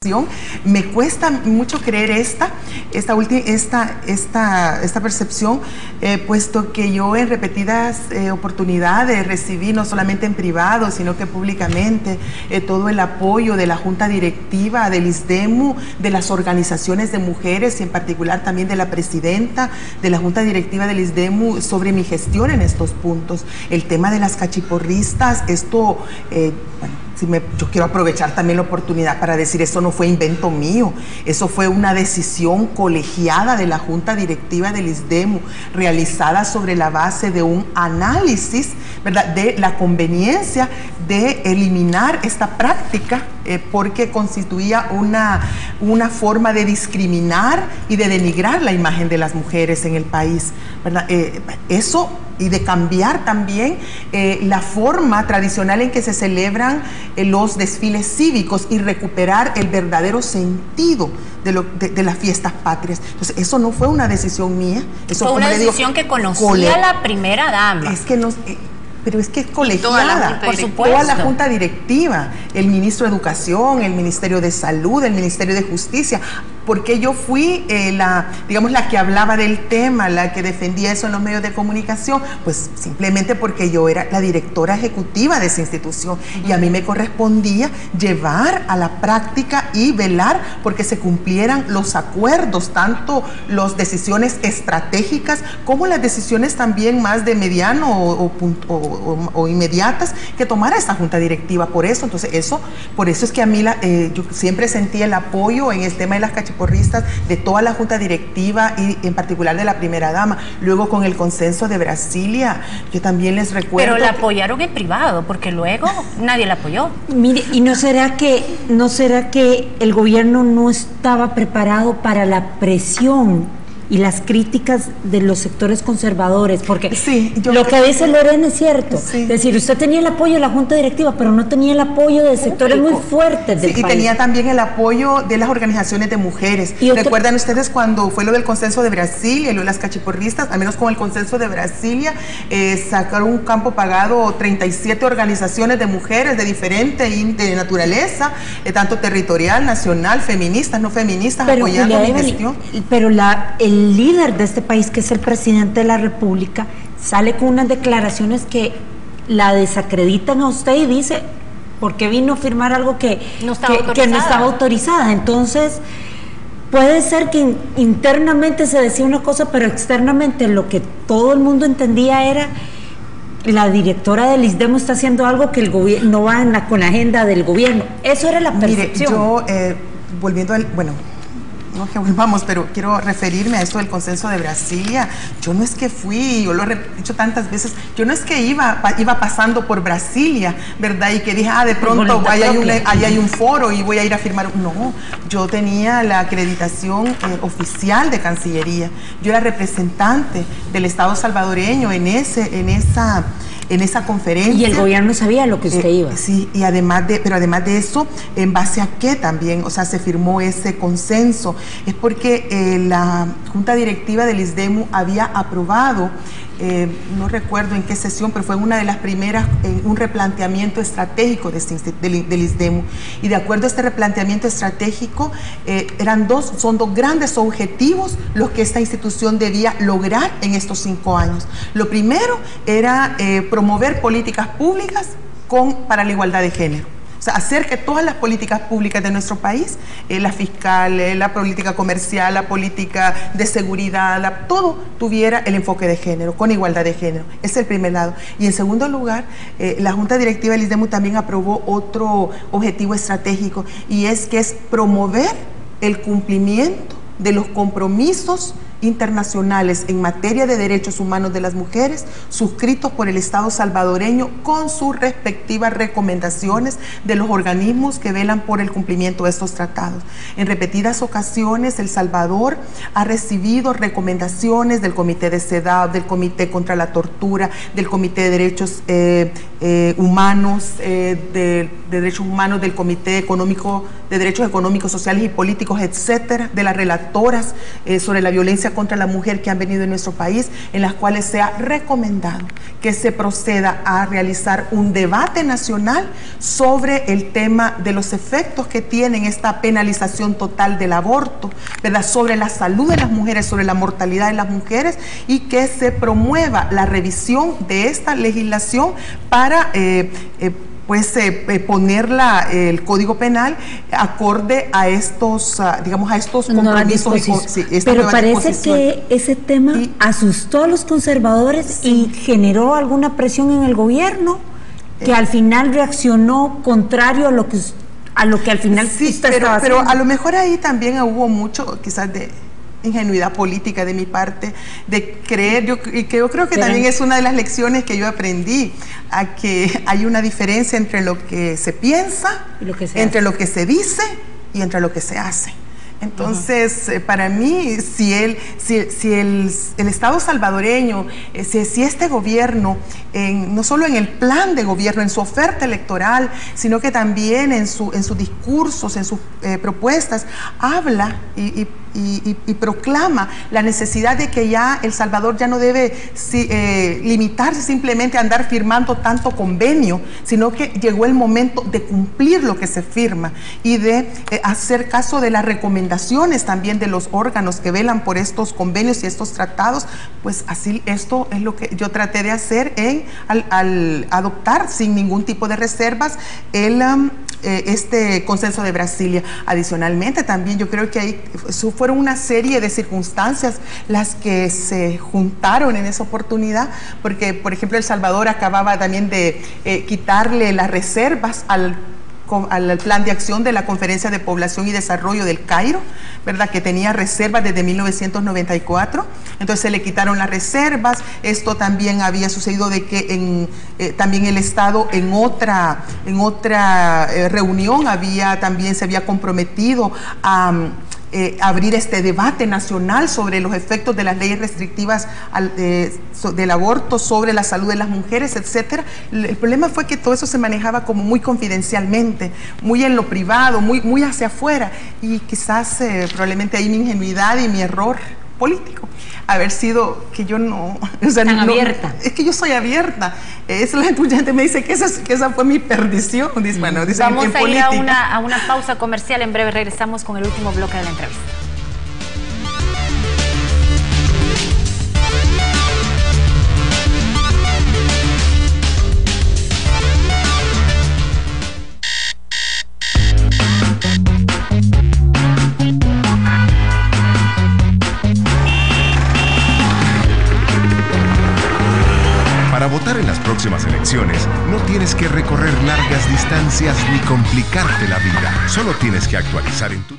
Me cuesta mucho creer esta percepción, puesto que yo en repetidas oportunidades recibí, no solamente en privado, sino que públicamente, todo el apoyo de la Junta Directiva del ISDEMU, de las organizaciones de mujeres y en particular también de la presidenta de la Junta Directiva del ISDEMU sobre mi gestión en estos puntos. El tema de las cachiporristas, esto, yo quiero aprovechar también la oportunidad para decir, eso no fue invento mío, eso fue una decisión colegiada de la Junta Directiva del ISDEMU, realizada sobre la base de un análisis, ¿verdad?, de la conveniencia de eliminar esta práctica, porque constituía una forma de discriminar y de denigrar la imagen de las mujeres en el país, ¿verdad? Eso, y de cambiar también la forma tradicional en que se celebran los desfiles cívicos y recuperar el verdadero sentido de las fiestas patrias. Entonces, eso no fue una decisión mía. Eso fue una decisión que conocía la primera dama. Es que no... pero es que es colegiada, por supuesto. Toda la Junta Directiva, el Ministro de Educación, el Ministerio de Salud, el Ministerio de Justicia, porque yo fui la que hablaba del tema, la que defendía eso en los medios de comunicación, pues simplemente porque yo era la directora ejecutiva de esa institución y a mí me correspondía llevar a la práctica y velar porque se cumplieran los acuerdos, tanto las decisiones estratégicas como las decisiones también más de mediano o inmediatas que tomara esta Junta Directiva. Por eso es que a mí yo siempre sentí el apoyo en el tema de las cachiporristas de toda la Junta Directiva y en particular de la primera dama. Luego, con el consenso de Brasilia, yo también les recuerdo... Pero la apoyaron en privado, porque luego nadie la apoyó. Mire, ¿y no será que el gobierno no estaba preparado para la presión y las críticas de los sectores conservadores? Porque sí, lo que dice Lorena es cierto. Sí. Es decir, usted tenía el apoyo de la Junta Directiva, pero no tenía el apoyo de sectores muy fuertes del país. Y tenía también el apoyo de las organizaciones de mujeres. ¿Recuerdan ustedes cuando fue lo del consenso de Brasilia y lo de las cachiporristas? Al menos con el consenso de Brasilia, sacaron un campo pagado 37 organizaciones de mujeres de diferente de naturaleza, tanto territorial, nacional, feministas, no feministas, apoyando mi gestión. Pero el líder de este país, que es el presidente de la República, sale con unas declaraciones que la desacreditan a usted y dice, ¿por qué vino a firmar algo que no estaba autorizada? Entonces, puede ser que internamente se decía una cosa, pero externamente lo que todo el mundo entendía era: la directora del ISDEMU está haciendo algo que el gobierno no va con la agenda del gobierno. Eso era la percepción. Mire, yo, volviendo al... no que volvamos, pero quiero referirme a esto del consenso de Brasilia. Yo no es que fui, yo lo he dicho tantas veces, yo no es que iba pasando por Brasilia, ¿verdad? Y que dije, de pronto ahí hay un foro y voy a ir a firmar. No, yo tenía la acreditación oficial de Cancillería. Yo era representante del Estado salvadoreño en esa conferencia. Y el gobierno sabía lo que usted iba. Sí, y además de eso, ¿en base a qué también? O sea, se firmó ese consenso. Es porque la Junta Directiva del ISDEMU había aprobado, no recuerdo en qué sesión, pero fue una de las primeras, un replanteamiento estratégico del ISDEMU. Y de acuerdo a este replanteamiento estratégico, son dos grandes objetivos los que esta institución debía lograr en estos 5 años. Lo primero era promover políticas públicas para la igualdad de género. O sea, hacer que todas las políticas públicas de nuestro país, la fiscal, la política comercial, la política de seguridad, todo tuviera el enfoque de género, con igualdad de género. Ese es el primer lado. Y en segundo lugar, la Junta Directiva del ISDEMU también aprobó otro objetivo estratégico, y es promover el cumplimiento de los compromisos internacionales en materia de derechos humanos de las mujeres suscritos por el Estado salvadoreño, con sus respectivas recomendaciones de los organismos que velan por el cumplimiento de estos tratados. En repetidas ocasiones, El Salvador ha recibido recomendaciones del Comité de CEDAW, del Comité contra la Tortura, del Comité de Derechos Humanos, del Comité Económico de Derechos Económicos, Sociales y Políticos, etcétera, de las relatoras sobre la violencia violencia contra la mujer que han venido en nuestro país, en las cuales se ha recomendado que se proceda a realizar un debate nacional sobre el tema de los efectos que tienen esta penalización total del aborto, ¿verdad?, sobre la salud de las mujeres, sobre la mortalidad de las mujeres, y que se promueva la revisión de esta legislación para ponerla, el Código Penal, acorde a estos, digamos, a estos compromisos. Pero parece que ese tema asustó a los conservadores y generó alguna presión en el gobierno, que al final reaccionó contrario a lo que al final usted estaba haciendo. Pero a lo mejor ahí también hubo mucho, quizás, de ingenuidad política de mi parte, de creer, yo creo que también es una de las lecciones que yo aprendí, a que hay una diferencia entre lo que se piensa, entre lo que se dice y entre lo que se hace. Entonces, para mí, si el Estado salvadoreño, si este gobierno, no solo en el plan de gobierno, en su oferta electoral, sino que también en sus discursos, en sus propuestas, habla y proclama la necesidad de que ya El Salvador ya no debe limitarse simplemente a andar firmando tanto convenio, sino que llegó el momento de cumplir lo que se firma y de hacer caso de las recomendaciones también de los órganos que velan por estos convenios y estos tratados. Pues así, esto es lo que yo traté de hacer al adoptar sin ningún tipo de reservas este consenso de Brasilia. Adicionalmente, también yo creo que ahí fueron una serie de circunstancias las que se juntaron en esa oportunidad, porque, por ejemplo, El Salvador acababa también de quitarle las reservas al plan de acción de la Conferencia de Población y Desarrollo del Cairo, ¿verdad?, que tenía reservas desde 1994, entonces se le quitaron las reservas. Esto también había sucedido de que también el Estado en otra reunión se había comprometido a abrir este debate nacional sobre los efectos de las leyes restrictivas del aborto sobre la salud de las mujeres, etcétera. El problema fue que todo eso se manejaba como muy confidencialmente, muy en lo privado, muy hacia afuera, y quizás probablemente ahí mi ingenuidad y mi error político, haber sido que yo no, abierta. Es que yo soy abierta. Mucha gente me dice que esa fue mi perdición. Bueno, vamos a ir a una pausa comercial. En breve regresamos con el último bloque de la entrevista. Para votar en las próximas elecciones, no tienes que recorrer largas distancias ni complicarte la vida. Solo tienes que actualizar en tu